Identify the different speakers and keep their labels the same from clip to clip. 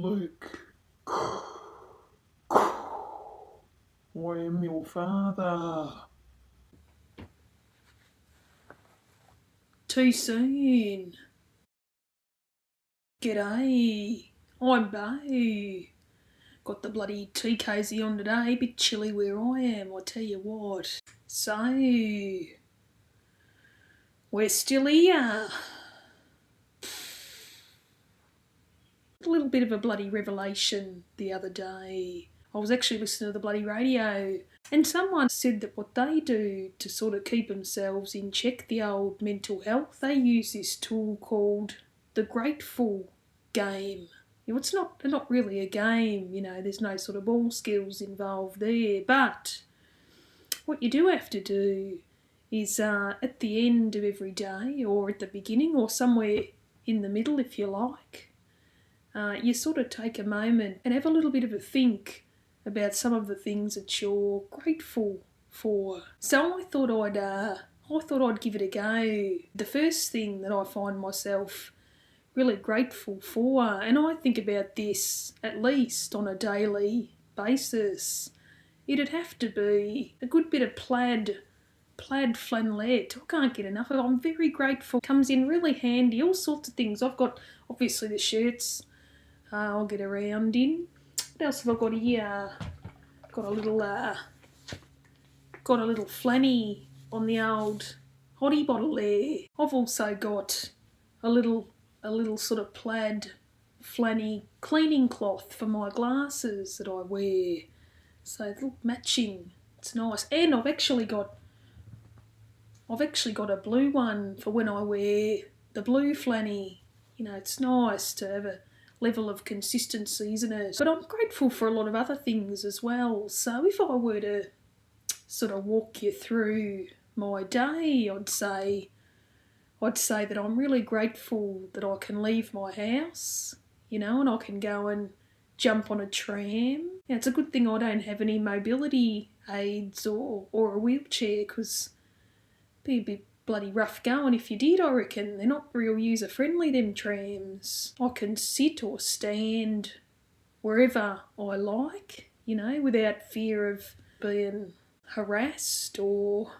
Speaker 1: Luke, I am your father.
Speaker 2: Too soon. G'day, I'm Beau. Got the bloody tea cosy on today, bit chilly where I am, I tell you what. So, we're still here. A little bit of a bloody revelation the other day. I was actually listening to the bloody radio and someone said that what they do to sort of keep themselves in check, the old mental health, they use this tool called the Grateful game. You know, it's not really a game, you know, there's no sort of ball skills involved there, but what you do have to do is at the end of every day or at the beginning or somewhere in the middle if you like, you sort of take a moment and have a little bit of a think about some of the things that you're grateful for. So I thought I'd give it a go. The first thing that I find myself really grateful for, and I think about this at least on a daily basis, it'd have to be a good bit of plaid flannelette. I can't get enough of it. I'm very grateful. Comes in really handy, all sorts of things. I've got obviously the shirts I'll get around in. What else have I got here? Got a little flanny on the old hottie bottle there. I've also got a little sort of plaid flanny cleaning cloth for my glasses that I wear. So a little matching. It's nice. And I've actually got a blue one for when I wear the blue flanny. You know, it's nice to have a level of consistency, isn't it? But I'm grateful for a lot of other things as well. So if I were to sort of walk you through my day, I'd say that I'm really grateful that I can leave my house, you know, and I can go and jump on a tram. Now, it's a good thing I don't have any mobility aids or a wheelchair, because it'd be a bit bloody rough going if you did, I reckon. They're not real user-friendly, them trams. I can sit or stand wherever I like, you know, without fear of being harassed or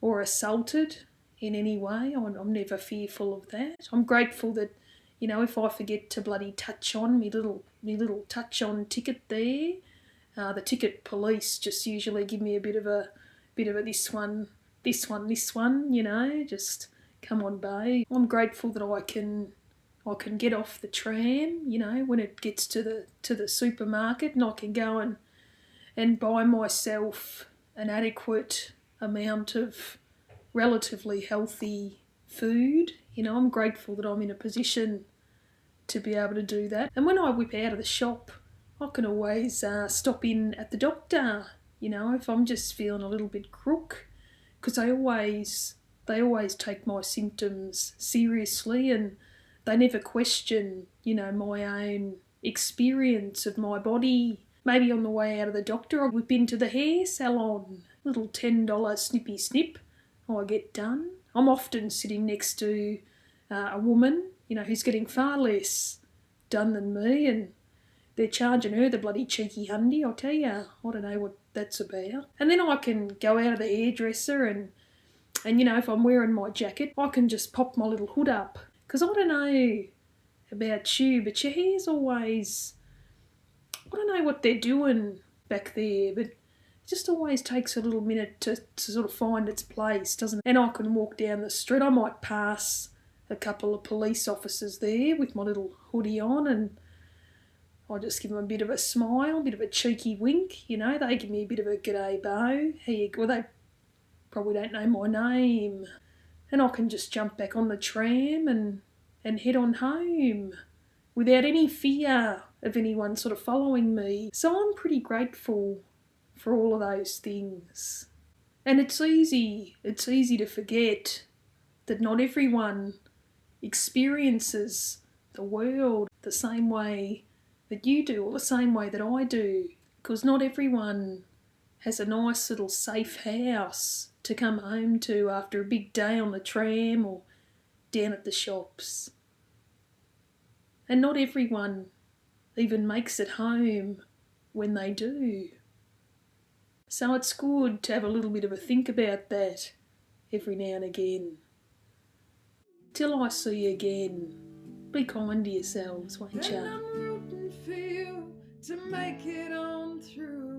Speaker 2: assaulted in any way. I'm never fearful of that. I'm grateful that, you know, if I forget to bloody touch on me little touch on ticket there, the ticket police just usually give me a bit of a this one, you know, just come on, Beau. I'm grateful that I can get off the tram, you know, when it gets to the supermarket, and I can go and buy myself an adequate amount of relatively healthy food. You know, I'm grateful that I'm in a position to be able to do that. And when I whip out of the shop, I can always stop in at the doctor, you know, if I'm just feeling a little bit crook, because they always take my symptoms seriously, and they never question, you know, my own experience of my body. Maybe on the way out of the doctor, I'll whip into the hair salon. Little $10 snippy snip I get done. I'm often sitting next to a woman, you know, who's getting far less done than me, and they're charging her the bloody cheeky hundy, I'll tell you. I don't know what that's about. And then I can go out of the hairdresser and you know, if I'm wearing my jacket, I can just pop my little hood up. Because I don't know about you, but your hair's always... I don't know what they're doing back there, but it just always takes a little minute to sort of find its place, doesn't it? And I can walk down the street. I might pass a couple of police officers there with my little hoodie on, and I just give them a bit of a smile, a bit of a cheeky wink, you know. They give me a bit of a g'day, Beau. Well, they probably don't know my name. And I can just jump back on the tram and head on home without any fear of anyone sort of following me. So I'm pretty grateful for all of those things. And it's easy to forget that not everyone experiences the world the same way that you do, or the same way that I do, because not everyone has a nice little safe house to come home to after a big day on the tram or down at the shops. And not everyone even makes it home when they do. So it's good to have a little bit of a think about that every now and again. Till I see you again, be kind to yourselves, won't
Speaker 3: And
Speaker 2: you?
Speaker 3: I'm rooting for you to make it on through.